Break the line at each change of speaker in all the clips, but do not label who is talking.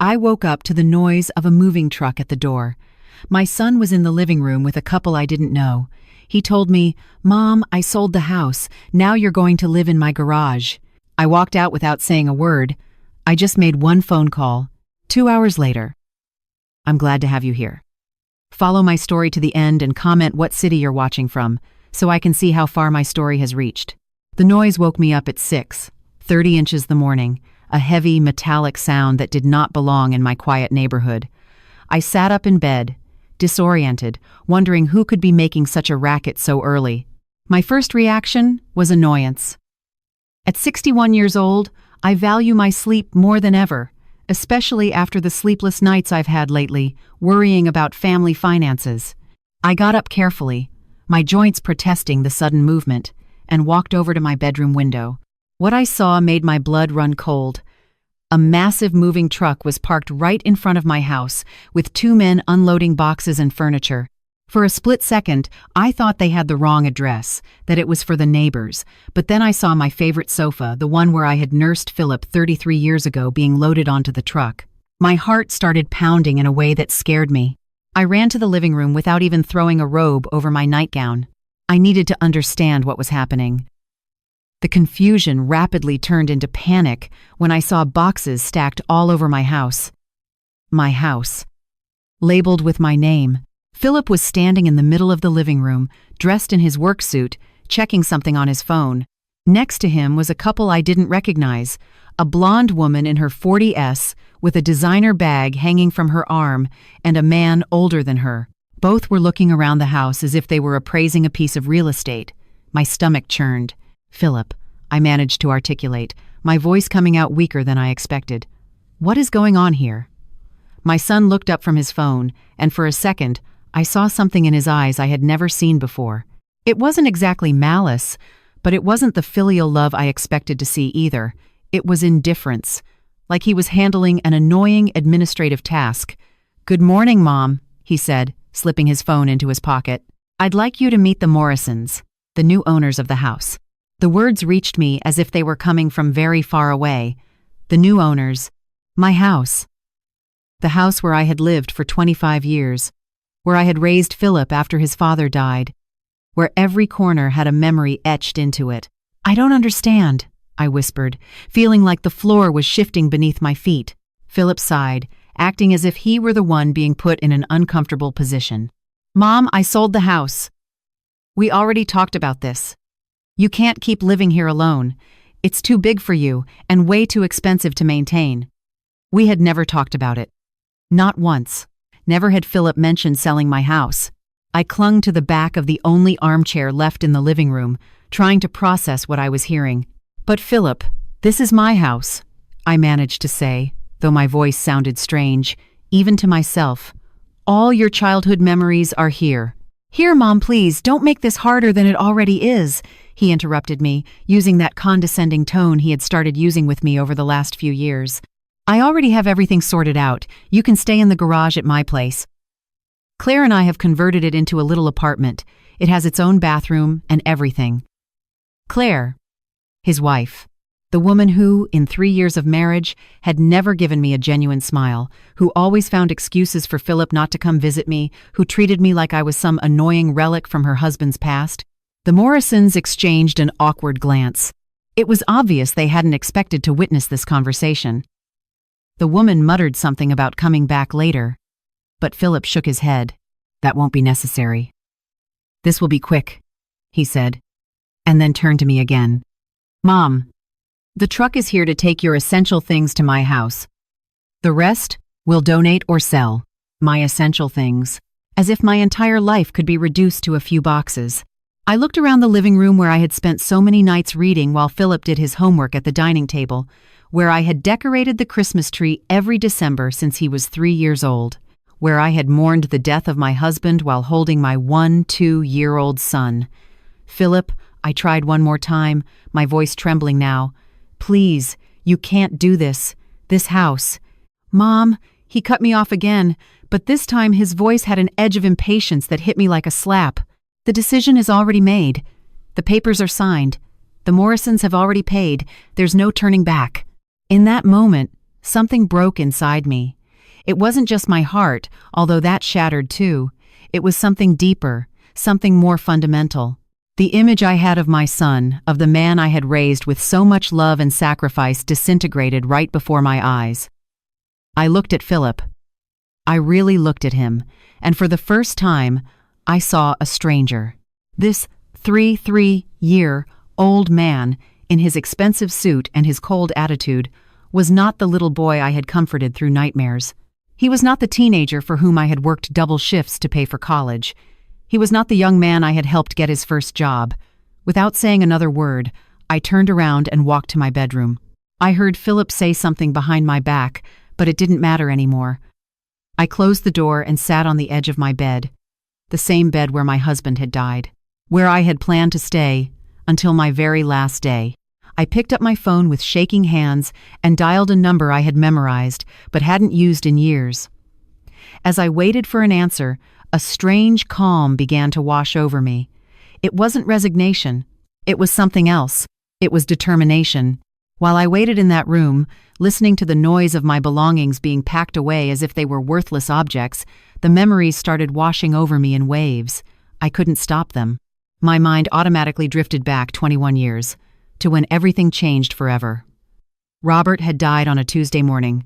I woke up to the noise of a moving truck at the door. My son was in the living room with a couple I didn't know. He told me, "Mom, I sold the house. Now you're going to live in my garage." I walked out without saying a word. I just made one phone call. 2 hours later. I'm glad to have you here. Follow my story to the end and comment what city you're watching from, so I can see how far my story has reached. The noise woke me up at 6:30 inches the morning, a heavy, metallic sound that did not belong in my quiet neighborhood. I sat up in bed, disoriented, wondering who could be making such a racket so early. My first reaction was annoyance. At 61 years old, I value my sleep more than ever, especially after the sleepless nights I've had lately, worrying about family finances. I got up carefully, my joints protesting the sudden movement, and walked over to my bedroom window. What I saw made my blood run cold. A massive moving truck was parked right in front of my house, with 2 men unloading boxes and furniture. For a split second, I thought they had the wrong address, that it was for the neighbors, but then I saw my favorite sofa, the one where I had nursed Philip 33 years ago, being loaded onto the truck. My heart started pounding in a way that scared me. I ran to the living room without even throwing a robe over my nightgown. I needed to understand what was happening. The confusion rapidly turned into panic when I saw boxes stacked all over my house. My house. Labeled with my name. Philip was standing in the middle of the living room, dressed in his work suit, checking something on his phone. Next to him was a couple I didn't recognize, a blonde woman in her 40s with a designer bag hanging from her arm and a man older than her. Both were looking around the house as if they were appraising a piece of real estate. My stomach churned. "Philip," I managed to articulate, my voice coming out weaker than I expected. "What is going on here?" My son looked up from his phone, and for a second, I saw something in his eyes I had never seen before. It wasn't exactly malice, but it wasn't the filial love I expected to see either. It was indifference, like he was handling an annoying administrative task. "Good morning, Mom," he said, slipping his phone into his pocket. "I'd like you to meet the Morrisons, the new owners of the house." The words reached me as if they were coming from very far away. The new owners. My house. The house where I had lived for 25 years. Where I had raised Philip after his father died. Where every corner had a memory etched into it. "I don't understand," I whispered, feeling like the floor was shifting beneath my feet. Philip sighed, acting as if he were the one being put in an uncomfortable position. "Mom, I sold the house. We already talked about this. You can't keep living here alone. It's too big for you and way too expensive to maintain." We had never talked about it. Not once. Never had Philip mentioned selling my house. I clung to the back of the only armchair left in the living room, trying to process what I was hearing. "But Philip, this is my house," I managed to say, though my voice sounded strange, even to myself. "All your childhood memories are here." "Here, Mom, please, don't make this harder than it already is," he interrupted me, using that condescending tone he had started using with me over the last few years. "I already have everything sorted out. You can stay in the garage at my place. Claire and I have converted it into a little apartment. It has its own bathroom and everything." Claire, his wife, the woman who, in 3 years of marriage, had never given me a genuine smile, who always found excuses for Philip not to come visit me, who treated me like I was some annoying relic from her husband's past. The Morrisons exchanged an awkward glance. It was obvious they hadn't expected to witness this conversation. The woman muttered something about coming back later, but Philip shook his head. "That won't be necessary. This will be quick," he said, and then turned to me again. "Mom, the truck is here to take your essential things to my house. The rest we'll donate or sell." My essential things. As if my entire life could be reduced to a few boxes. I looked around the living room where I had spent so many nights reading while Philip did his homework at the dining table, where I had decorated the Christmas tree every December since he was 3 years old, where I had mourned the death of my husband while holding my 1-2-year-old son. "Philip," I tried one more time, my voice trembling now. "Please, you can't do this. This house." "Mom," he cut me off again, but this time his voice had an edge of impatience that hit me like a slap. "The decision is already made. The papers are signed. The Morrisons have already paid. There's no turning back." In that moment, Something broke inside me. It wasn't just my heart, although that shattered too. It was something deeper, something more fundamental. The image I had of my son, of the man I had raised with so much love and sacrifice, disintegrated right before my eyes. I looked at Philip. I really looked at him, and for the first time, I saw a stranger. This 33-year-old man, in his expensive suit and his cold attitude, was not the little boy I had comforted through nightmares. He was not the teenager for whom I had worked double shifts to pay for college. He was not the young man I had helped get his first job. Without saying another word, I turned around and walked to my bedroom. I heard Philip say something behind my back, but it didn't matter anymore. I closed the door and sat on the edge of my bed, the same bed where my husband had died, where I had planned to stay until my very last day. I picked up my phone with shaking hands and dialed a number I had memorized but hadn't used in years. As I waited for an answer, a strange calm began to wash over me. It wasn't resignation. It was something else. It was determination. While I waited in that room, listening to the noise of my belongings being packed away as if they were worthless objects, the memories started washing over me in waves. I couldn't stop them. My mind automatically drifted back 21 years, to when everything changed forever. Robert had died on a Tuesday morning.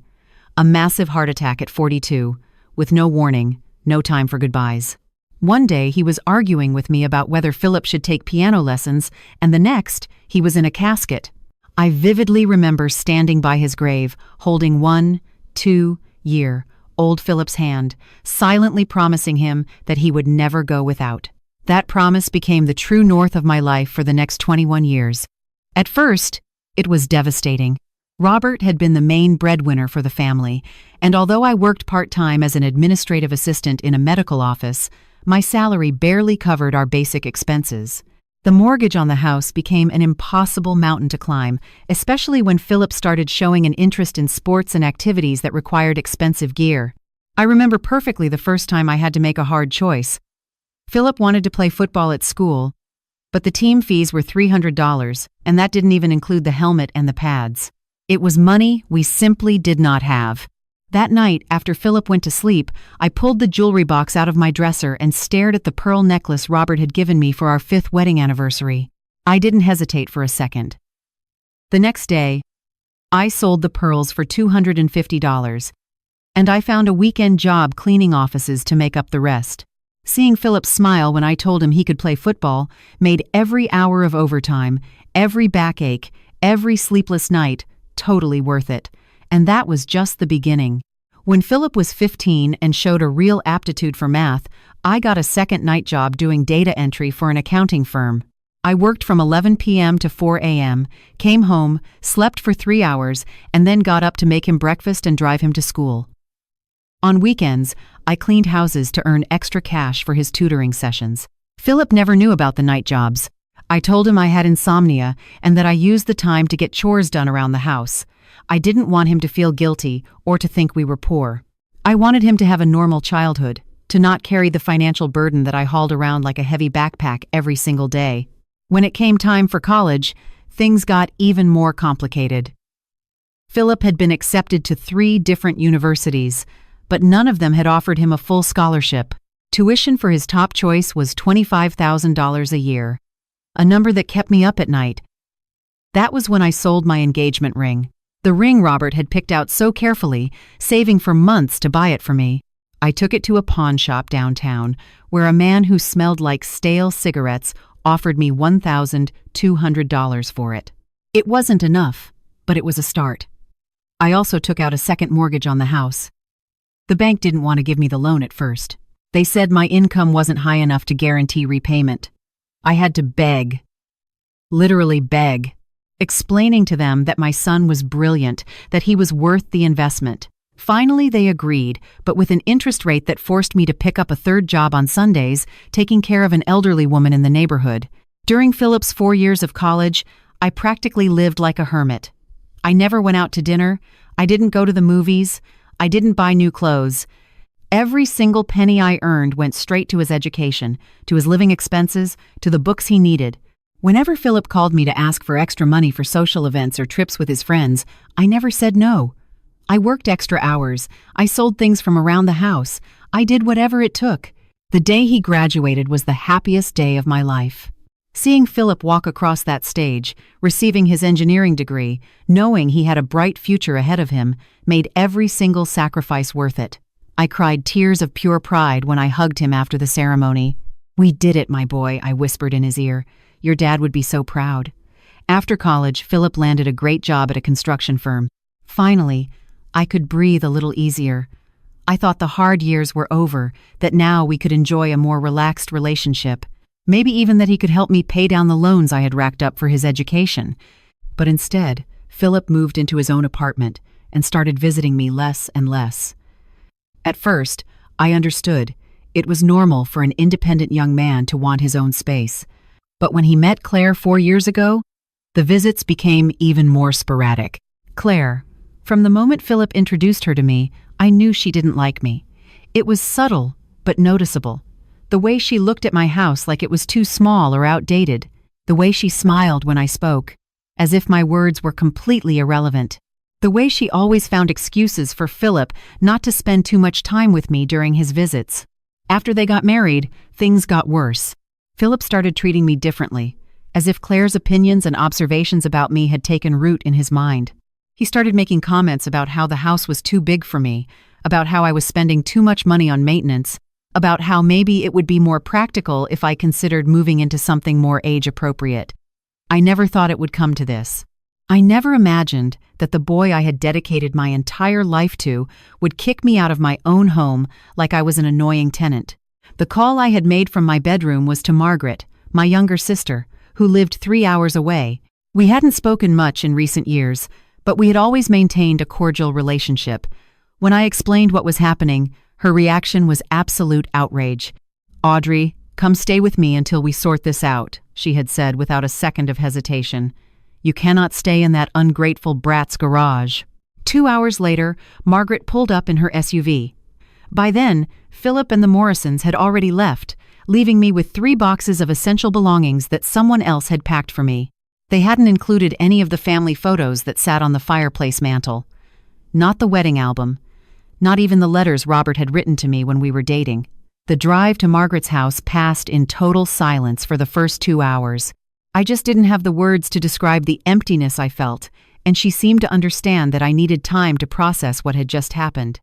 A massive heart attack at 42, with no warning, no time for goodbyes. One day he was arguing with me about whether Philip should take piano lessons, and the next, he was in a casket. I vividly remember standing by his grave, holding 1-2-year-old Philip's hand, silently promising him that he would never go without. That promise became the true north of my life for the next 21 years. At first, it was devastating. Robert had been the main breadwinner for the family, and although I worked part-time as an administrative assistant in a medical office, my salary barely covered our basic expenses. The mortgage on the house became an impossible mountain to climb, especially when Philip started showing an interest in sports and activities that required expensive gear. I remember perfectly the first time I had to make a hard choice. Philip wanted to play football at school, but the team fees were $300, and that didn't even include the helmet and the pads. It was money we simply did not have. That night, after Philip went to sleep, I pulled the jewelry box out of my dresser and stared at the pearl necklace Robert had given me for our 5th wedding anniversary. I didn't hesitate for a second. The next day, I sold the pearls for $250, and I found a weekend job cleaning offices to make up the rest. Seeing Philip smile when I told him he could play football made every hour of overtime, every backache, every sleepless night totally worth it. And that was just the beginning. When Philip was 15 and showed a real aptitude for math, I got a second night job doing data entry for an accounting firm. I worked from 11 p.m. to 4 a.m., came home, slept for 3 hours, and then got up to make him breakfast and drive him to school. On weekends, I cleaned houses to earn extra cash for his tutoring sessions. Philip never knew about the night jobs. I told him I had insomnia and that I used the time to get chores done around the house. I didn't want him to feel guilty or to think we were poor. I wanted him to have a normal childhood, to not carry the financial burden that I hauled around like a heavy backpack every single day. When it came time for college, things got even more complicated. Philip had been accepted to 3 different universities, but none of them had offered him a full scholarship. Tuition for his top choice was $25,000 a year, a number that kept me up at night. That was when I sold my engagement ring. The ring Robert had picked out so carefully, saving for months to buy it for me. I took it to a pawn shop downtown, where a man who smelled like stale cigarettes offered me $1,200 for it. It wasn't enough, but it was a start. I also took out a second mortgage on the house. The bank didn't want to give me the loan at first. They said my income wasn't high enough to guarantee repayment. I had to beg. Literally beg. Explaining to them that my son was brilliant, that he was worth the investment. Finally, they agreed, but with an interest rate that forced me to pick up a 3rd job on Sundays, taking care of an elderly woman in the neighborhood. During Philip's 4 years of college, I practically lived like a hermit. I never went out to dinner. I didn't go to the movies. I didn't buy new clothes. Every single penny I earned went straight to his education, to his living expenses, to the books he needed. Whenever Philip called me to ask for extra money for social events or trips with his friends, I never said no. I worked extra hours. I sold things from around the house. I did whatever it took. The day he graduated was the happiest day of my life. Seeing Philip walk across that stage, receiving his engineering degree, knowing he had a bright future ahead of him, made every single sacrifice worth it. I cried tears of pure pride when I hugged him after the ceremony. "We did it, my boy," I whispered in his ear. "Your dad would be so proud." After college, Philip landed a great job at a construction firm. Finally, I could breathe a little easier. I thought the hard years were over, that now we could enjoy a more relaxed relationship. Maybe even that he could help me pay down the loans I had racked up for his education. But instead, Philip moved into his own apartment and started visiting me less and less. At first, I understood. It was normal for an independent young man to want his own space. But when he met Claire 4 years ago, the visits became even more sporadic. Claire. From the moment Philip introduced her to me, I knew she didn't like me. It was subtle, but noticeable. The way she looked at my house like it was too small or outdated. The way she smiled when I spoke, as if my words were completely irrelevant. The way she always found excuses for Philip not to spend too much time with me during his visits. After they got married, things got worse. Philip started treating me differently, as if Claire's opinions and observations about me had taken root in his mind. He started making comments about how the house was too big for me, about how I was spending too much money on maintenance, about how maybe it would be more practical if I considered moving into something more age-appropriate. I never thought it would come to this. I never imagined that the boy I had dedicated my entire life to would kick me out of my own home like I was an annoying tenant. The call I had made from my bedroom was to Margaret, my younger sister, who lived 3 hours away. We hadn't spoken much in recent years, but we had always maintained a cordial relationship. When I explained what was happening, her reaction was absolute outrage. "Audrey, come stay with me until we sort this out," she had said without a second of hesitation. "You cannot stay in that ungrateful brat's garage." 2 hours later, Margaret pulled up in her SUV. By then, Philip and the Morrisons had already left, leaving me with 3 boxes of essential belongings that someone else had packed for me. They hadn't included any of the family photos that sat on the fireplace mantel. Not the wedding album. Not even the letters Robert had written to me when we were dating. The drive to Margaret's house passed in total silence for the first 2 hours. I just didn't have the words to describe the emptiness I felt, and she seemed to understand that I needed time to process what had just happened.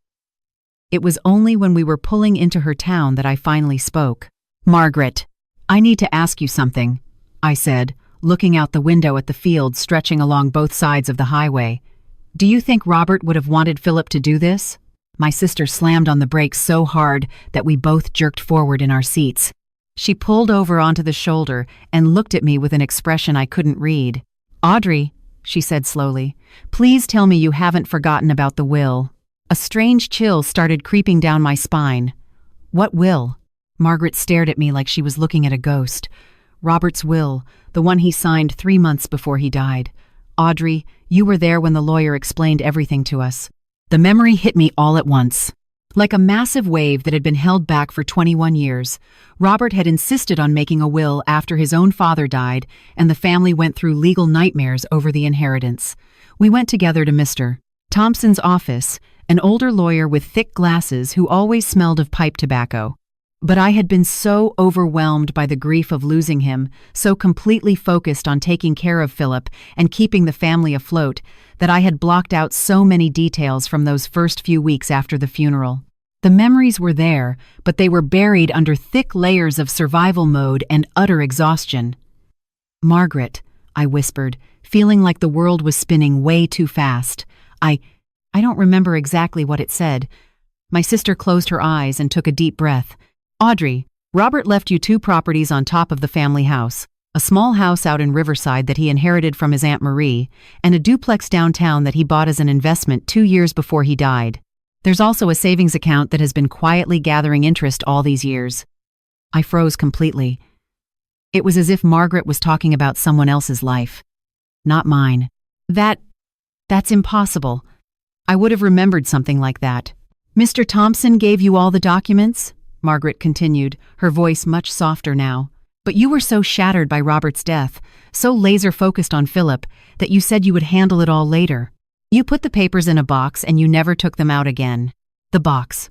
It was only when we were pulling into her town that I finally spoke. "Margaret, I need to ask you something," I said, looking out the window at the fields stretching along both sides of the highway. "Do you think Robert would have wanted Philip to do this?" My sister slammed on the brakes so hard that we both jerked forward in our seats. She pulled over onto the shoulder and looked at me with an expression I couldn't read. "Audrey," she said slowly, "please tell me you haven't forgotten about the will." A strange chill started creeping down my spine. "What will?" Margaret stared at me like she was looking at a ghost. "Robert's will, the one he signed 3 months before he died. Audrey, you were there when the lawyer explained everything to us." The memory hit me all at once. Like a massive wave that had been held back for 21 years, Robert had insisted on making a will after his own father died, and the family went through legal nightmares over the inheritance. We went together to Mr. Thompson's office, an older lawyer with thick glasses who always smelled of pipe tobacco. But I had been so overwhelmed by the grief of losing him, so completely focused on taking care of Philip and keeping the family afloat, that I had blocked out so many details from those first few weeks after the funeral. The memories were there, but they were buried under thick layers of survival mode and utter exhaustion. "Margaret," I whispered, feeling like the world was spinning way too fast. I don't remember exactly what it said. My sister closed her eyes and took a deep breath. "Audrey, Robert left you 2 properties on top of the family house. A small house out in Riverside that he inherited from his Aunt Marie, and a duplex downtown that he bought as an investment 2 years before he died. There's also a savings account that has been quietly gathering interest all these years." I froze completely. It was as if Margaret was talking about someone else's life, not mine. That's impossible. I would have remembered something like that. "Mr. Thompson gave you all the documents?" Margaret continued, her voice much softer now. "But you were so shattered by Robert's death, so laser-focused on Philip, that you said you would handle it all later." You put the papers in a box and you never took them out again. The box.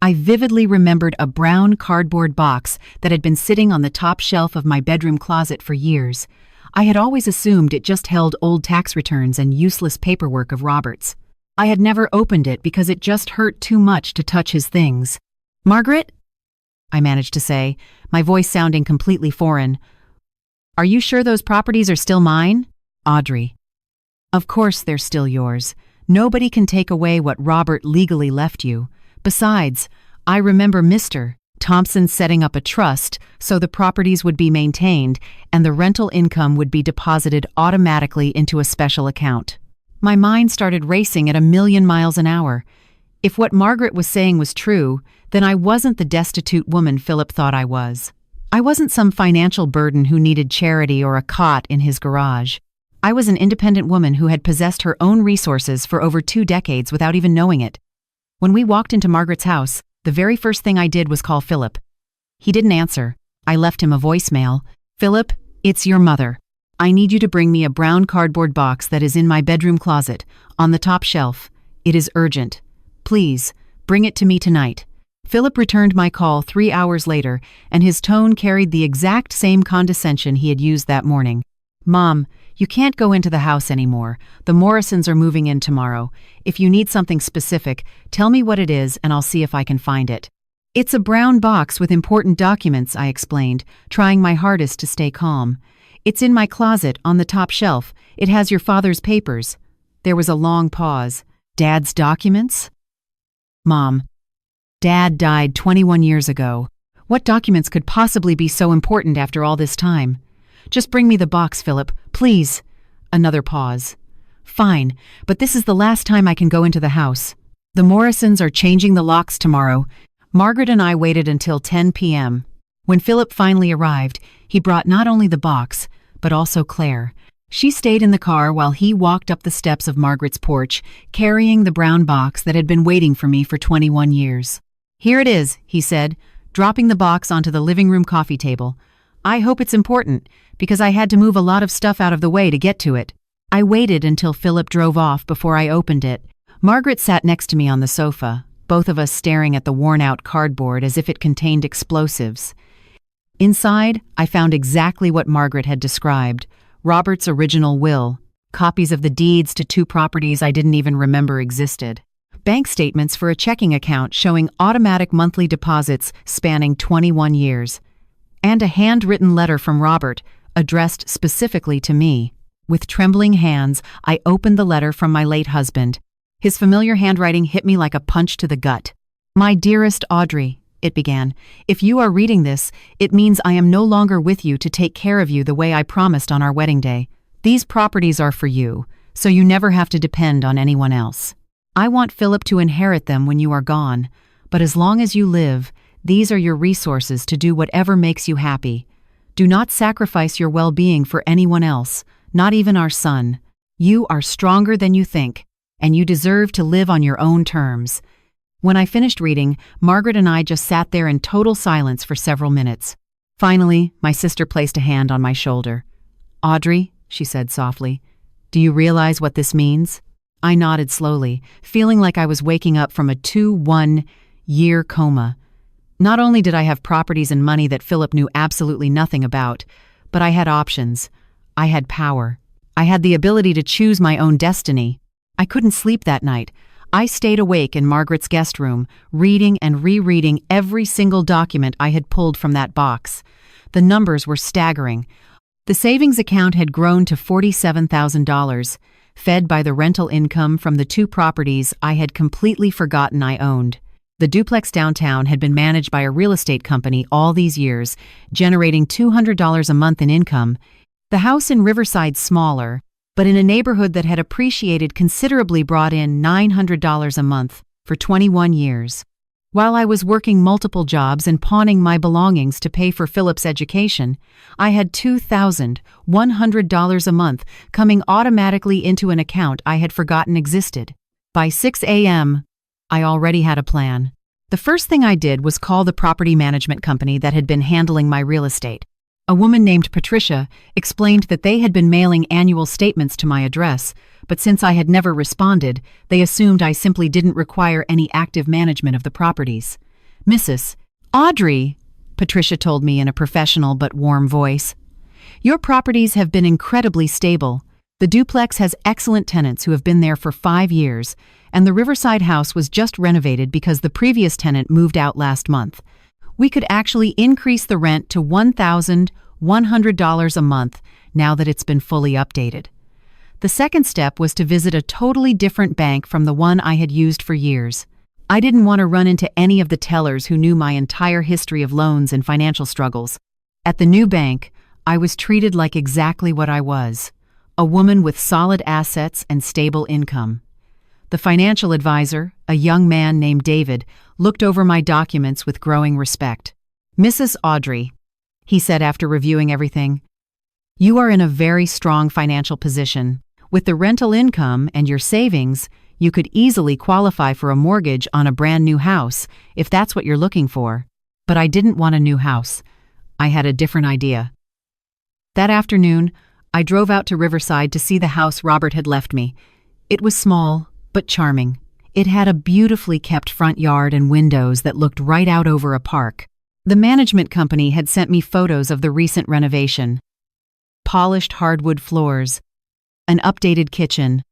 I vividly remembered a brown cardboard box that had been sitting on the top shelf of my bedroom closet for years. I had always assumed it just held old tax returns and useless paperwork of Robert's. I had never opened it because it just hurt too much to touch his things. "Margaret?" I managed to say, my voice sounding completely foreign. "Are you sure those properties are still mine?" "Audrey. Of course they're still yours. Nobody can take away what Robert legally left you. Besides, I remember Mr. Thompson setting up a trust so the properties would be maintained and the rental income would be deposited automatically into a special account." My mind started racing at 1,000,000 miles an hour. If what Margaret was saying was true, then I wasn't the destitute woman Philip thought I was. I wasn't some financial burden who needed charity or a cot in his garage. I was an independent woman who had possessed her own resources for over 2 decades without even knowing it. When we walked into Margaret's house, the very first thing I did was call Philip. He didn't answer. I left him a voicemail. "Philip, it's your mother. I need you to bring me a brown cardboard box that is in my bedroom closet, on the top shelf. It is urgent. Please, bring it to me tonight." Philip returned my call 3 hours later, and his tone carried the exact same condescension he had used that morning. "Mom, you can't go into the house anymore. The Morrisons are moving in tomorrow. If you need something specific, tell me what it is and I'll see if I can find it." "It's a brown box with important documents," I explained, trying my hardest to stay calm. "It's in my closet on the top shelf. It has your father's papers." There was a long pause. "Dad's documents?" "Mom, Dad died 21 years ago. What documents could possibly be so important after all this time? Just bring me the box, Philip, please." Another pause. "Fine, but this is the last time I can go into the house. The Morrisons are changing the locks tomorrow." Margaret and I waited until 10 p.m. When Philip finally arrived, he brought not only the box, but also Claire. She stayed in the car while he walked up the steps of Margaret's porch, carrying the brown box that had been waiting for me for 21 years. "Here it is," he said, dropping the box onto the living room coffee table. "I hope it's important, because I had to move a lot of stuff out of the way to get to it." I waited until Philip drove off before I opened it. Margaret sat next to me on the sofa, both of us staring at the worn-out cardboard as if it contained explosives. Inside, I found exactly what Margaret had described: Robert's original will, copies of the deeds to 2 properties I didn't even remember existed, bank statements for a checking account showing automatic monthly deposits spanning 21 years, and a handwritten letter from Robert, addressed specifically to me. With trembling hands, I opened the letter from my late husband. His familiar handwriting hit me like a punch to the gut. "My dearest Audrey," it began, "if you are reading this, it means I am no longer with you to take care of you the way I promised on our wedding day. These properties are for you, so you never have to depend on anyone else. I want Philip to inherit them when you are gone, but as long as you live, these are your resources to do whatever makes you happy. Do not sacrifice your well-being for anyone else, not even our son. You are stronger than you think, and you deserve to live on your own terms." When I finished reading, Margaret and I just sat there in total silence for several minutes. Finally, my sister placed a hand on my shoulder. "Audrey," she said softly, "do you realize what this means?" I nodded slowly, feeling like I was waking up from a 21-year coma. Not only did I have properties and money that Philip knew absolutely nothing about, but I had options. I had power. I had the ability to choose my own destiny. I couldn't sleep that night. I stayed awake in Margaret's guest room, reading and rereading every single document I had pulled from that box. The numbers were staggering. The savings account had grown to $47,000, fed by the rental income from the 2 properties I had completely forgotten I owned. The duplex downtown had been managed by a real estate company all these years, generating $200 a month in income. The house in Riverside smaller, but in a neighborhood that had appreciated considerably brought in $900 a month for 21 years. While I was working multiple jobs and pawning my belongings to pay for Philip's education, I had $2,100 a month coming automatically into an account I had forgotten existed. By 6 a.m., I already had a plan. The first thing I did was call the property management company that had been handling my real estate. A woman named Patricia explained that they had been mailing annual statements to my address, but since I had never responded, they assumed I simply didn't require any active management of the properties. Mrs. Audrey, Patricia told me in a professional but warm voice, your properties have been incredibly stable. The duplex has excellent tenants who have been there for 5 years, and the Riverside house was just renovated because the previous tenant moved out last month. We could actually increase the rent to $1,100 a month now that it's been fully updated. The second step was to visit a totally different bank from the one I had used for years. I didn't want to run into any of the tellers who knew my entire history of loans and financial struggles. At the new bank, I was treated like exactly what I was, a woman with solid assets and stable income. The financial advisor, a young man named David, looked over my documents with growing respect. Mrs. Audrey, he said after reviewing everything, you are in a very strong financial position. With the rental income and your savings, you could easily qualify for a mortgage on a brand new house if that's what you're looking for. But I didn't want a new house. I had a different idea. That afternoon, I drove out to Riverside to see the house Robert had left me. It was small, but charming. It had a beautifully kept front yard and windows that looked right out over a park. The management company had sent me photos of the recent renovation. Polished hardwood floors, an updated kitchen,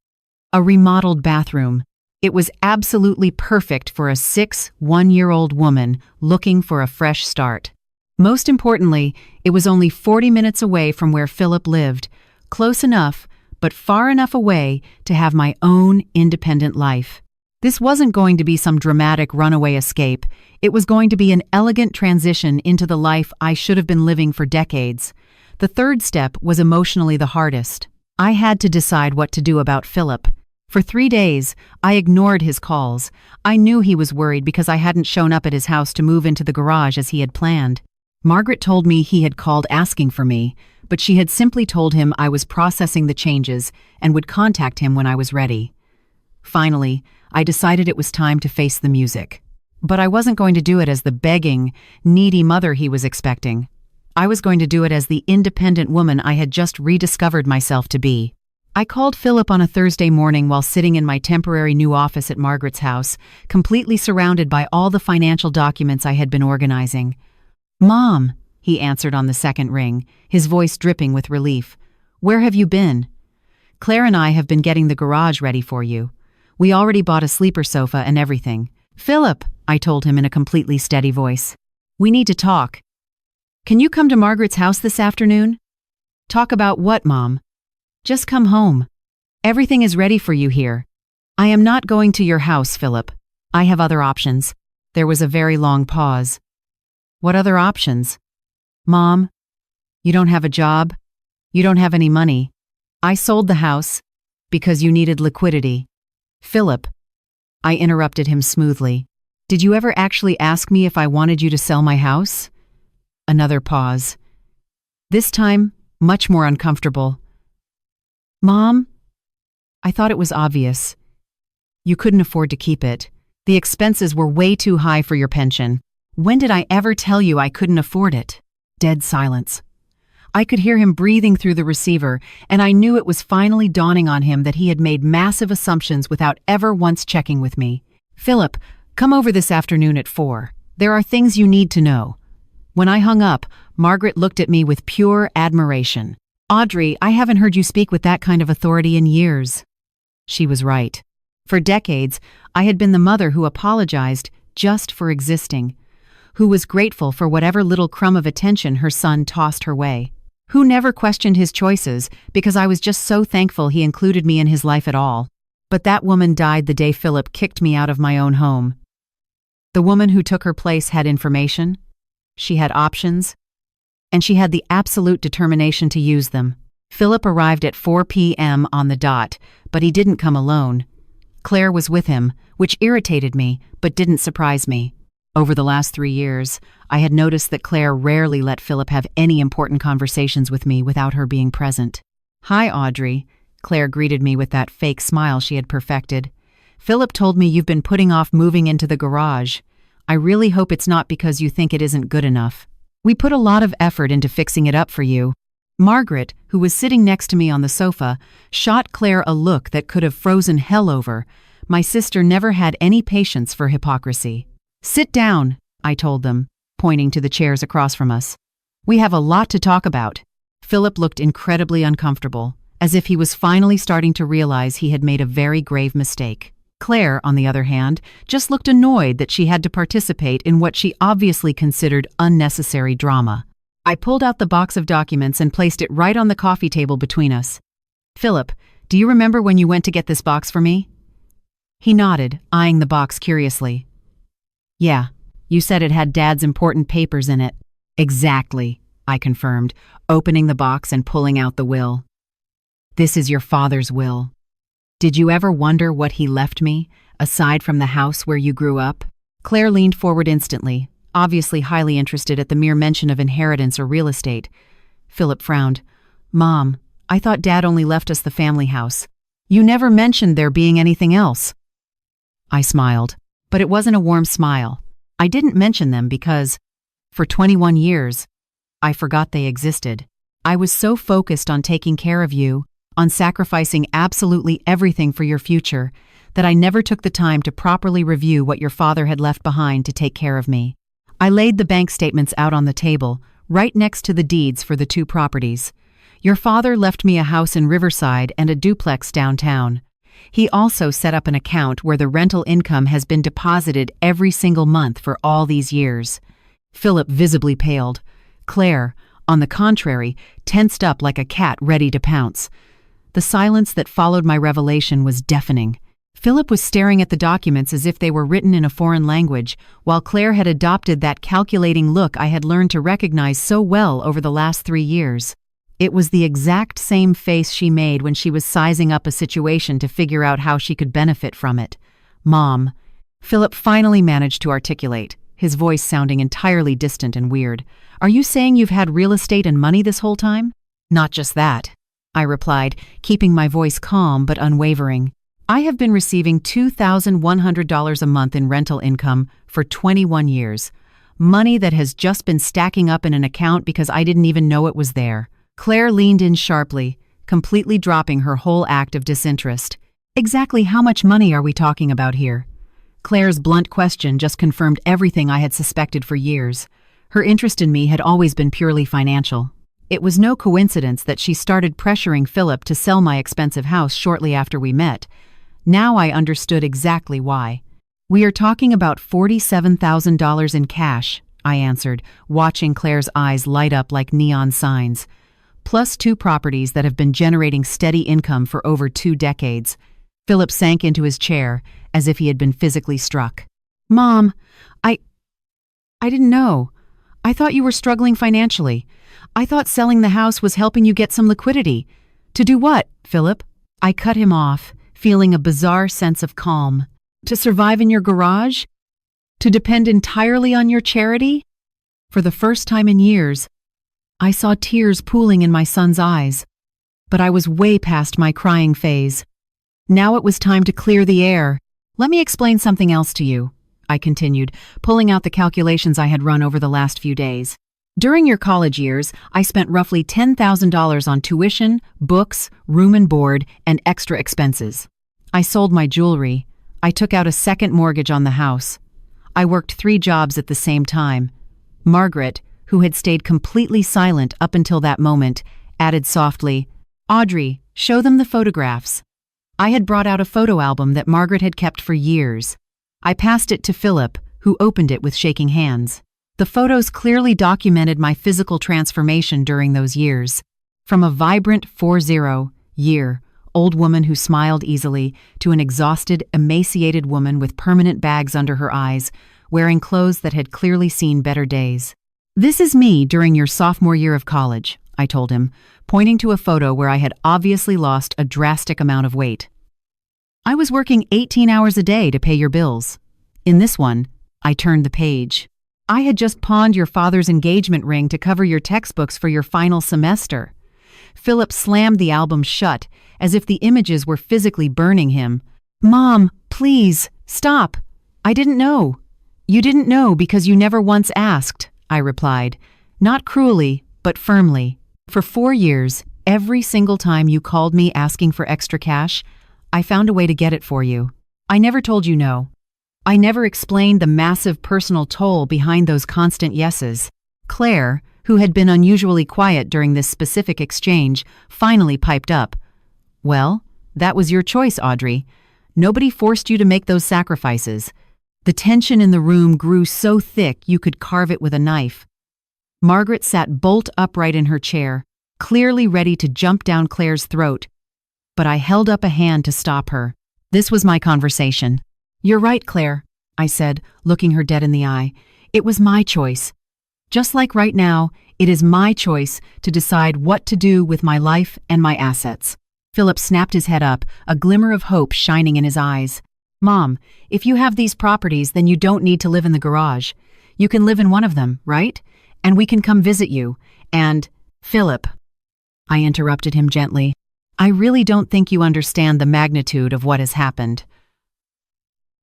a remodeled bathroom. It was absolutely perfect for a 1-year-old woman looking for a fresh start. Most importantly, it was only 40 minutes away from where Philip lived, close enough, but far enough away to have my own independent life. This wasn't going to be some dramatic runaway escape. It was going to be an elegant transition into the life I should have been living for decades. The third step was emotionally the hardest. I had to decide what to do about Philip. For 3 days, I ignored his calls. I knew he was worried because I hadn't shown up at his house to move into the garage as he had planned. Margaret told me he had called asking for me, but she had simply told him I was processing the changes and would contact him when I was ready. Finally, I decided it was time to face the music. But I wasn't going to do it as the begging, needy mother he was expecting. I was going to do it as the independent woman I had just rediscovered myself to be. I called Philip on a Thursday morning while sitting in my temporary new office at Margaret's house, completely surrounded by all the financial documents I had been organizing. "Mom," he answered on the second ring, his voice dripping with relief. "Where have you been? Claire and I have been getting the garage ready for you. We already bought a sleeper sofa and everything." "Philip," I told him in a completely steady voice, "we need to talk. Can you come to Margaret's house this afternoon?" "Talk about what, Mom?" "Just come home. Everything is ready for you here." "I am not going to your house, Philip. I have other options." There was a very long pause. "What other options?" "Mom, you don't have a job. You don't have any money. I sold the house because you needed liquidity." "Philip," I interrupted him smoothly, "did you ever actually ask me if I wanted you to sell my house?" Another pause. This time, much more uncomfortable. "Mom, I thought it was obvious. You couldn't afford to keep it. The expenses were way too high for your pension. When did I ever tell you I couldn't afford it?" Dead silence. I could hear him breathing through the receiver, and I knew it was finally dawning on him that he had made massive assumptions without ever once checking with me. "Philip, come over this afternoon at 4. There are things you need to know." When I hung up, Margaret looked at me with pure admiration. "Audrey, I haven't heard you speak with that kind of authority in years." She was right. For decades, I had been the mother who apologized just for existing, who was grateful for whatever little crumb of attention her son tossed her way, who never questioned his choices because I was just so thankful he included me in his life at all. But that woman died the day Philip kicked me out of my own home. The woman who took her place had information, she had options, and she had the absolute determination to use them. Philip arrived at 4 p.m. on the dot, but he didn't come alone. Claire was with him, which irritated me, but didn't surprise me. Over the last 3 years, I had noticed that Claire rarely let Philip have any important conversations with me without her being present. "Hi, Audrey," Claire greeted me with that fake smile she had perfected. "Philip told me you've been putting off moving into the garage. I really hope it's not because you think it isn't good enough. We put a lot of effort into fixing it up for you. Margaret, who was sitting next to me on the sofa, shot Claire a look that could have frozen hell over. My sister never had any patience for hypocrisy. "Sit down," I told them, pointing to the chairs across from us. "We have a lot to talk about." Philip looked incredibly uncomfortable, as if he was finally starting to realize he had made a very grave mistake. Claire, on the other hand, just looked annoyed that she had to participate in what she obviously considered unnecessary drama. I pulled out the box of documents and placed it right on the coffee table between us. "Philip, do you remember when you went to get this box for me?" He nodded, eyeing the box curiously. "Yeah, you said it had Dad's important papers in it." "Exactly," I confirmed, opening the box and pulling out the will. "This is your father's will. Did you ever wonder what he left me, aside from the house where you grew up?" Claire leaned forward instantly, obviously highly interested at the mere mention of inheritance or real estate. Philip frowned. "Mom, I thought Dad only left us the family house. You never mentioned there being anything else." I smiled, but it wasn't a warm smile. I didn't mention them because, for 21 years, I forgot they existed. I was so focused on taking care of you, on sacrificing absolutely everything for your future, that I never took the time to properly review what your father had left behind to take care of me. I laid the bank statements out on the table, right next to the deeds for the 2 properties. Your father left me a house in Riverside and a duplex downtown. He also set up an account where the rental income has been deposited every single month for all these years. Philip visibly paled. Claire, on the contrary, tensed up like a cat ready to pounce. The silence that followed my revelation was deafening. Philip was staring at the documents as if they were written in a foreign language, while Claire had adopted that calculating look I had learned to recognize so well over the last 3 years. It was the exact same face she made when she was sizing up a situation to figure out how she could benefit from it. "Mom," Philip finally managed to articulate, his voice sounding entirely distant and weird. "Are you saying you've had real estate and money this whole time?" "Not just that," I replied, keeping my voice calm but unwavering. "I have been receiving $2,100 a month in rental income for 21 years. Money that has just been stacking up in an account because I didn't even know it was there." Claire leaned in sharply, completely dropping her whole act of disinterest. "Exactly how much money are we talking about here?" Claire's blunt question just confirmed everything I had suspected for years. Her interest in me had always been purely financial. It was no coincidence that she started pressuring Philip to sell my expensive house shortly after we met. Now I understood exactly why. "We are talking about $47,000 in cash," I answered, watching Claire's eyes light up like neon signs. "Plus 2 properties that have been generating steady income for over 2 decades. Philip sank into his chair, as if he had been physically struck. "Mom, I didn't know. I thought you were struggling financially. I thought selling the house was helping you get some liquidity." "To do what, Philip?" I cut him off, feeling a bizarre sense of calm. "To survive in your garage? To depend entirely on your charity?" For the first time in years, I saw tears pooling in my son's eyes. But I was way past my crying phase. Now it was time to clear the air. "Let me explain something else to you," I continued, pulling out the calculations I had run over the last few days. "During your college years, I spent roughly $10,000 on tuition, books, room and board, and extra expenses. I sold my jewelry. I took out a second mortgage on the house. I worked 3 jobs at the same time." Margaret, who had stayed completely silent up until that moment, added softly, "Audrey, show them the photographs." I had brought out a photo album that Margaret had kept for years. I passed it to Philip, who opened it with shaking hands. The photos clearly documented my physical transformation during those years. From a vibrant 40-year-old woman who smiled easily to an exhausted, emaciated woman with permanent bags under her eyes, wearing clothes that had clearly seen better days. "This is me during your sophomore year of college," I told him, pointing to a photo where I had obviously lost a drastic amount of weight. "I was working 18 hours a day to pay your bills. In this one," I turned the page, "I had just pawned your father's engagement ring to cover your textbooks for your final semester." Philip slammed the album shut, as if the images were physically burning him. "Mom, please, stop. I didn't know." "You didn't know because you never once asked," I replied, not cruelly, but firmly. For 4 years, every single time you called me asking for extra cash, I found a way to get it for you. I never told you no. I never explained the massive personal toll behind those constant yeses. Claire, who had been unusually quiet during this specific exchange, finally piped up. Well, that was your choice, Audrey. Nobody forced you to make those sacrifices. The tension in the room grew so thick you could carve it with a knife. Margaret sat bolt upright in her chair, clearly ready to jump down Claire's throat. But I held up a hand to stop her. This was my conversation. You're right, Claire, I said, looking her dead in the eye. It was my choice. Just like right now, it is my choice to decide what to do with my life and my assets. Philip snapped his head up, a glimmer of hope shining in his eyes. Mom, if you have these properties, then you don't need to live in the garage. You can live in one of them, right? And we can come visit you. And, Philip, I interrupted him gently, I really don't think you understand the magnitude of what has happened.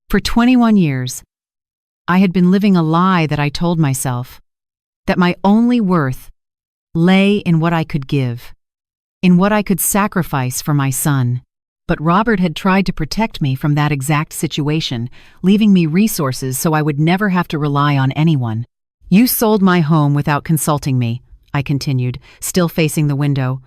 For 21 years, I had been living a lie that I told myself, that my only worth lay in what I could give, in what I could sacrifice for my son. But Robert had tried to protect me from that exact situation, leaving me resources so I would never have to rely on anyone. You sold my home without consulting me, I continued, still facing the window.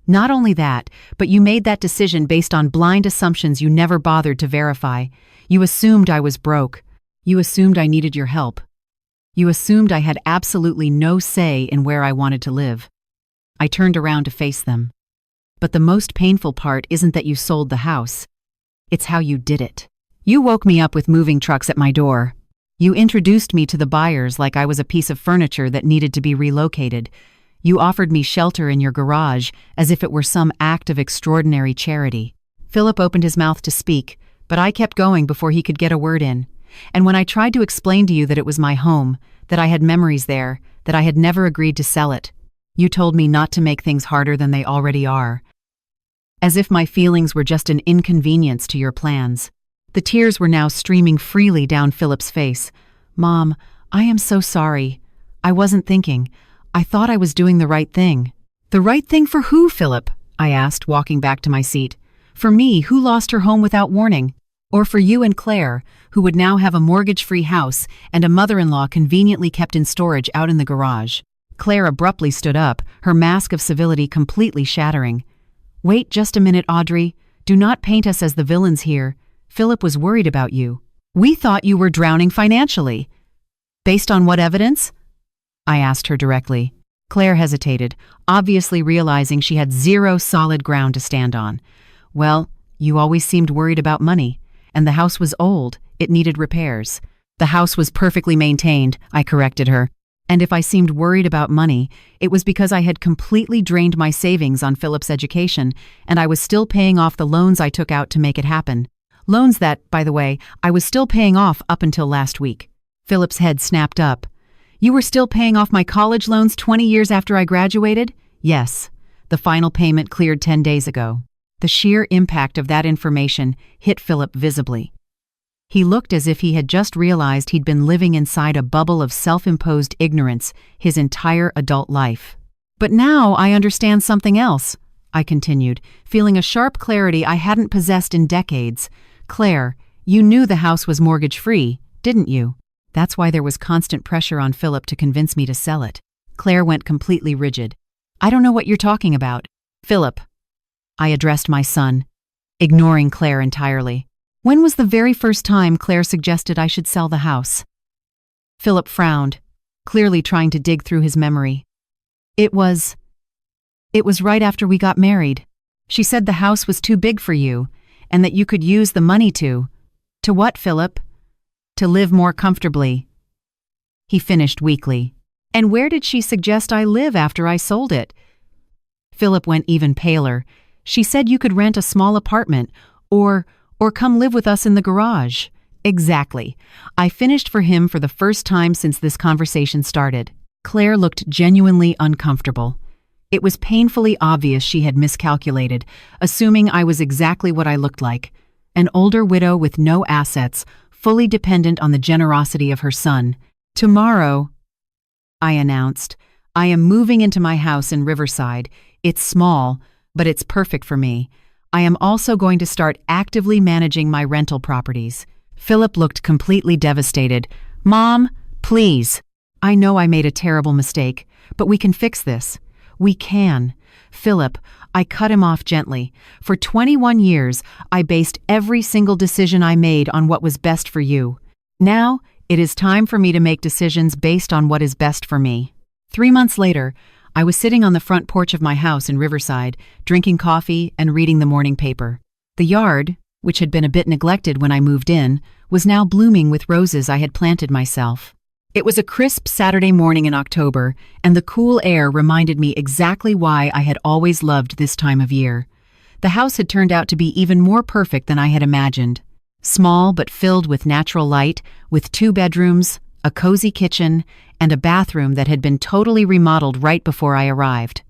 Not only that, but you made that decision based on blind assumptions you never bothered to verify. You assumed I was broke. You assumed I needed your help. You assumed I had absolutely no say in where I wanted to live. I turned around to face them. But the most painful part isn't that you sold the house. It's how you did it. You woke me up with moving trucks at my door. You introduced me to the buyers like I was a piece of furniture that needed to be relocated. You offered me shelter in your garage as if it were some act of extraordinary charity. Philip opened his mouth to speak, but I kept going before he could get a word in. And when I tried to explain to you that it was my home, that I had memories there, that I had never agreed to sell it, you told me not to make things harder than they already are. As if my feelings were just an inconvenience to your plans. The tears were now streaming freely down Philip's face. Mom, I am so sorry. I wasn't thinking. I thought I was doing the right thing. The right thing for who, Philip? I asked, walking back to my seat. For me, who lost her home without warning? Or for you and Claire, who would now have a mortgage-free house and a mother-in-law conveniently kept in storage out in the garage? Claire abruptly stood up, her mask of civility completely shattering. Wait just a minute, Audrey. Do not paint us as the villains here. Philip was worried about you. We thought you were drowning financially. Based on what evidence? I asked her directly. Claire hesitated, obviously realizing she had zero solid ground to stand on. Well, you always seemed worried about money, and the house was old. It needed repairs. The house was perfectly maintained, I corrected her. And if I seemed worried about money, it was because I had completely drained my savings on Philip's education, and I was still paying off the loans I took out to make it happen. Loans that, by the way, I was still paying off up until last week. Philip's head snapped up. You were still paying off my college loans 20 years after I graduated? Yes. The final payment cleared 10 days ago. The sheer impact of that information hit Philip visibly. He looked as if he had just realized he'd been living inside a bubble of self-imposed ignorance his entire adult life. But now I understand something else, I continued, feeling a sharp clarity I hadn't possessed in decades. Claire, you knew the house was mortgage-free, didn't you? That's why there was constant pressure on Philip to convince me to sell it. Claire went completely rigid. I don't know what you're talking about. Philip. I addressed my son, ignoring Claire entirely. When was the very first time Claire suggested I should sell the house? Philip frowned, clearly trying to dig through his memory. It was right after we got married. She said the house was too big for you, and that you could use the money to what, Philip? To live more comfortably. He finished weakly. And where did she suggest I live after I sold it? Philip went even paler. She said you could rent a small apartment, or come live with us in the garage. Exactly. I finished for him for the first time since this conversation started. Claire looked genuinely uncomfortable. It was painfully obvious she had miscalculated, assuming I was exactly what I looked like. An older widow with no assets, fully dependent on the generosity of her son. Tomorrow, I announced, I am moving into my house in Riverside. It's small, but it's perfect for me. I am also going to start actively managing my rental properties. Philip looked completely devastated. Mom, please. I know I made a terrible mistake, but we can fix this. We can. Philip, I cut him off gently. For 21 years, I based every single decision I made on what was best for you. Now, it is time for me to make decisions based on what is best for me. 3 months later, I was sitting on the front porch of my house in Riverside, drinking coffee and reading the morning paper. The yard, which had been a bit neglected when I moved in, was now blooming with roses I had planted myself. It was a crisp Saturday morning in October, and the cool air reminded me exactly why I had always loved this time of year. The house had turned out to be even more perfect than I had imagined. Small but filled with natural light, with 2 bedrooms, a cozy kitchen, and a bathroom that had been totally remodeled right before I arrived.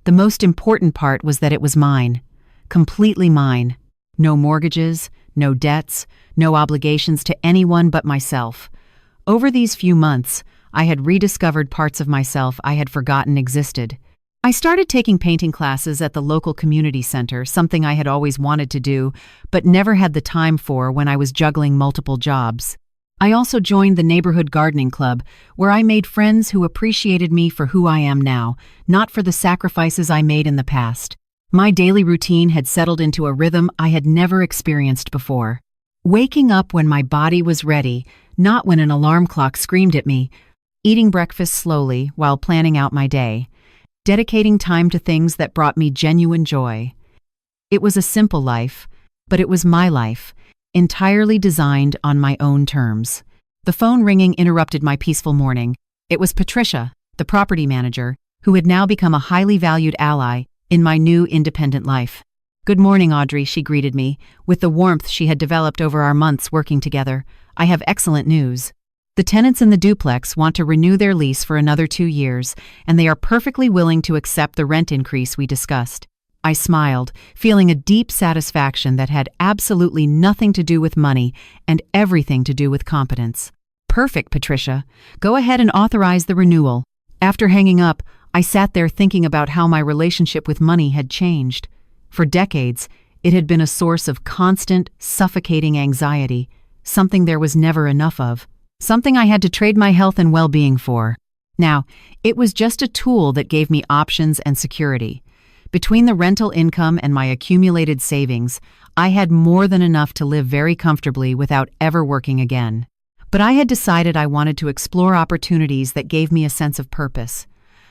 The most important part was that it was mine. Completely mine. No mortgages, no debts, no obligations to anyone but myself. Over these few months, I had rediscovered parts of myself I had forgotten existed. I started taking painting classes at the local community center, something I had always wanted to do, but never had the time for when I was juggling multiple jobs. I also joined the neighborhood gardening club, where I made friends who appreciated me for who I am now, not for the sacrifices I made in the past. My daily routine had settled into a rhythm I had never experienced before. Waking up when my body was ready, not when an alarm clock screamed at me, eating breakfast slowly while planning out my day, dedicating time to things that brought me genuine joy. It was a simple life, but it was my life, entirely designed on my own terms. The phone ringing interrupted my peaceful morning. It was Patricia, the property manager, who had now become a highly valued ally in my new independent life. "Good morning, Audrey," she greeted me, with the warmth she had developed over our months working together. "I have excellent news. The tenants in the duplex want to renew their lease for another 2 years, and they are perfectly willing to accept the rent increase we discussed." I smiled, feeling a deep satisfaction that had absolutely nothing to do with money and everything to do with competence. "Perfect, Patricia. Go ahead and authorize the renewal." After hanging up, I sat there thinking about how my relationship with money had changed. For decades, it had been a source of constant, suffocating anxiety, something there was never enough of, something I had to trade my health and well-being for. Now, it was just a tool that gave me options and security. Between the rental income and my accumulated savings, I had more than enough to live very comfortably without ever working again. But I had decided I wanted to explore opportunities that gave me a sense of purpose.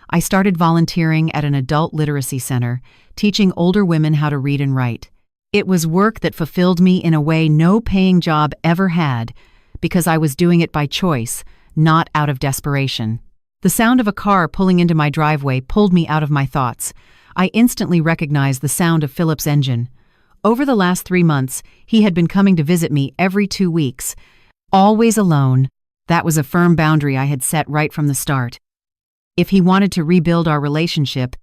I started volunteering at an adult literacy center, teaching older women how to read and write. It was work that fulfilled me in a way no paying job ever had, because I was doing it by choice, not out of desperation. The sound of a car pulling into my driveway pulled me out of my thoughts. I instantly recognized the sound of Philip's engine. Over the last 3 months, he had been coming to visit me every 2 weeks. Always alone. That was a firm boundary I had set right from the start. If he wanted to rebuild our relationship,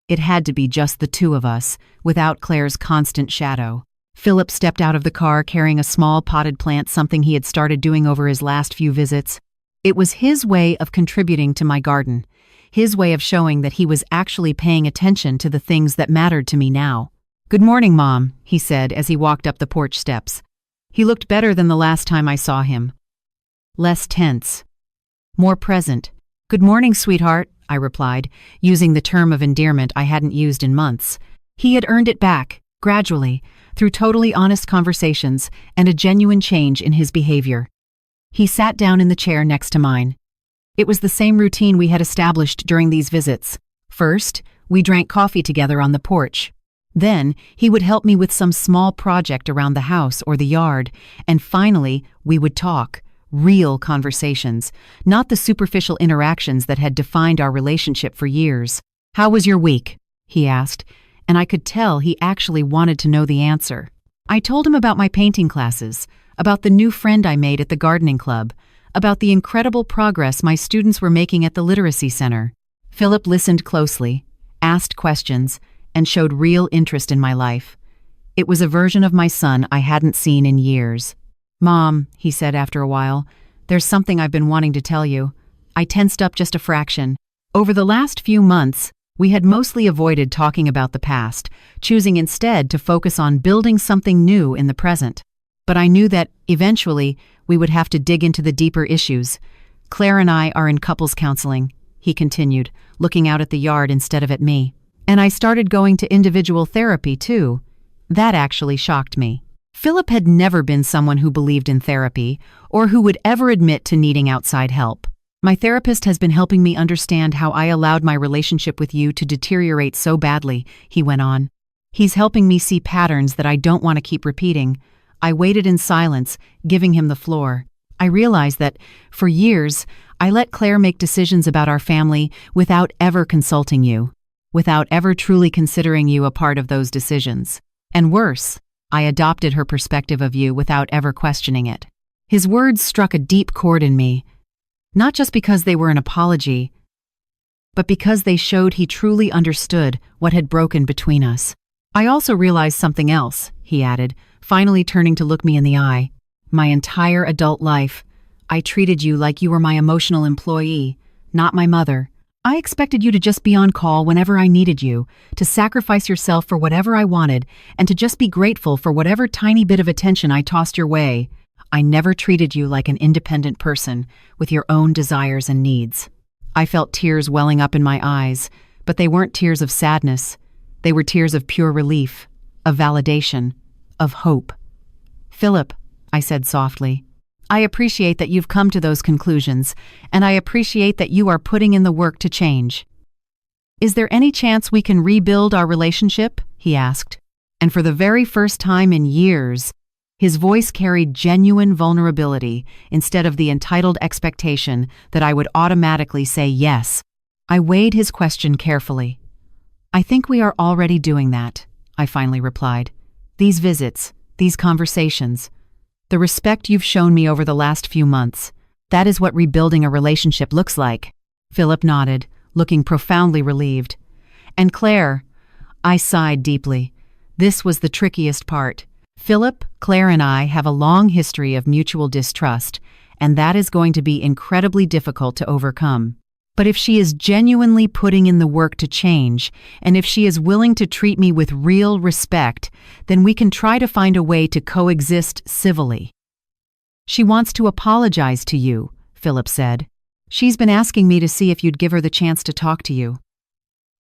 it had to be just the 2 of us, without Claire's constant shadow. Philip stepped out of the car carrying a small potted plant, something he had started doing over his last few visits. It was his way of contributing to my garden. His way of showing that he was actually paying attention to the things that mattered to me now. "Good morning, Mom," he said as he walked up the porch steps. He looked better than the last time I saw him. Less tense. More present. "Good morning, sweetheart," I replied, using the term of endearment I hadn't used in months. He had earned it back, gradually, through totally honest conversations and a genuine change in his behavior. He sat down in the chair next to mine. It was the same routine we had established during these visits. First, we drank coffee together on the porch. Then, he would help me with some small project around the house or the yard, and finally, we would talk. Real conversations, not the superficial interactions that had defined our relationship for years. "How was your week?" he asked, and I could tell he actually wanted to know the answer. I told him about my painting classes, about the new friend I made at the gardening club, about the incredible progress my students were making at the literacy center. Philip listened closely, asked questions, and showed real interest in my life. It was a version of my son I hadn't seen in years. "Mom," he said after a while, "there's something I've been wanting to tell you." I tensed up just a fraction. Over the last few months, we had mostly avoided talking about the past, choosing instead to focus on building something new in the present. But I knew that, eventually, we would have to dig into the deeper issues. Claire and I are in couples counseling, he continued, looking out at the yard instead of at me. And I started going to individual therapy, too. That actually shocked me. Philip had never been someone who believed in therapy, or who would ever admit to needing outside help. My therapist has been helping me understand how I allowed my relationship with you to deteriorate so badly, he went on. He's helping me see patterns that I don't want to keep repeating. I waited in silence, giving him the floor. I realized that, for years, I let Claire make decisions about our family without ever consulting you, without ever truly considering you a part of those decisions. And worse, I adopted her perspective of you without ever questioning it. His words struck a deep chord in me, not just because they were an apology, but because they showed he truly understood what had broken between us. I also realized something else, he added, finally turning to look me in the eye. My entire adult life, I treated you like you were my emotional employee, not my mother. I expected you to just be on call whenever I needed you, to sacrifice yourself for whatever I wanted, and to just be grateful for whatever tiny bit of attention I tossed your way. I never treated you like an independent person, with your own desires and needs. I felt tears welling up in my eyes, but they weren't tears of sadness. They were tears of pure relief, of validation, of hope. Philip, I said softly, I appreciate that you've come to those conclusions, and I appreciate that you are putting in the work to change. Is there any chance we can rebuild our relationship? He asked. And for the very first time in years, his voice carried genuine vulnerability instead of the entitled expectation that I would automatically say yes. I weighed his question carefully. I think we are already doing that, I finally replied. These visits, these conversations, the respect you've shown me over the last few months, that is what rebuilding a relationship looks like. Philip nodded, looking profoundly relieved. And Claire, I sighed deeply. This was the trickiest part. Philip, Claire, and I have a long history of mutual distrust, and that is going to be incredibly difficult to overcome. But if she is genuinely putting in the work to change, and if she is willing to treat me with real respect, then we can try to find a way to coexist civilly. She wants to apologize to you, Philip said. She's been asking me to see if you'd give her the chance to talk to you.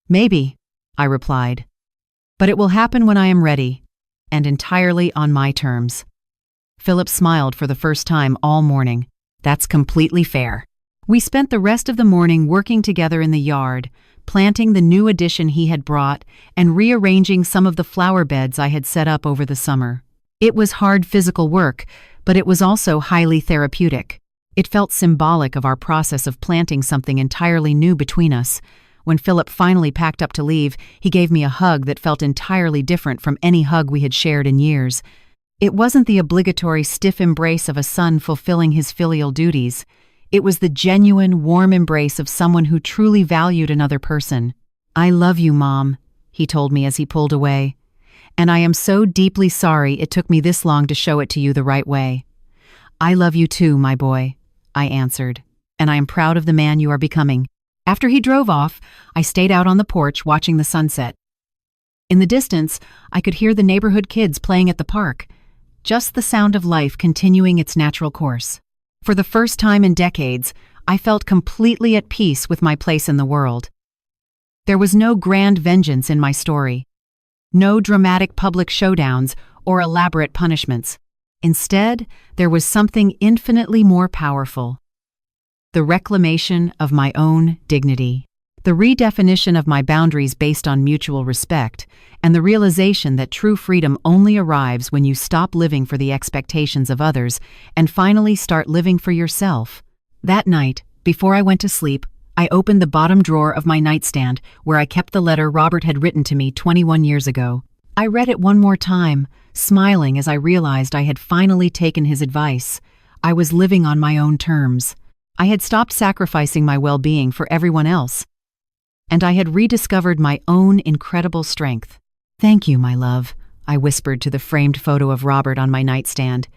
Maybe, I replied. But it will happen when I am ready, and entirely on my terms. Philip smiled for the first time all morning. That's completely fair. We spent the rest of the morning working together in the yard, planting the new addition he had brought and rearranging some of the flower beds I had set up over the summer. It was hard physical work, but it was also highly therapeutic. It felt symbolic of our process of planting something entirely new between us. When Philip finally packed up to leave, he gave me a hug that felt entirely different from any hug we had shared in years. It wasn't the obligatory stiff embrace of a son fulfilling his filial duties. It was the genuine, warm embrace of someone who truly valued another person. I love you, Mom, he told me as he pulled away. And I am so deeply sorry it took me this long to show it to you the right way. I love you too, my boy, I answered, and I am proud of the man you are becoming. After he drove off, I stayed out on the porch watching the sunset. In the distance, I could hear the neighborhood kids playing at the park, just the sound of life continuing its natural course. For the first time in decades, I felt completely at peace with my place in the world. There was no grand vengeance in my story, no dramatic public showdowns or elaborate punishments. Instead, there was something infinitely more powerful. The reclamation of my own dignity, the redefinition of my boundaries based on mutual respect, and the realization that true freedom only arrives when you stop living for the expectations of others and finally start living for yourself. That night, before I went to sleep, I opened the bottom drawer of my nightstand where I kept the letter Robert had written to me 21 years ago. I read it one more time, smiling as I realized I had finally taken his advice. I was living on my own terms. I had stopped sacrificing my well-being for everyone else, and I had rediscovered my own incredible strength. Thank you, my love, I whispered to the framed photo of Robert on my nightstand.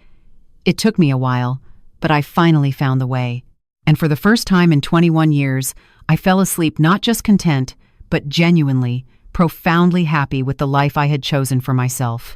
It took me a while, but I finally found the way. And for the first time in 21 years, I fell asleep not just content, but genuinely, profoundly happy with the life I had chosen for myself.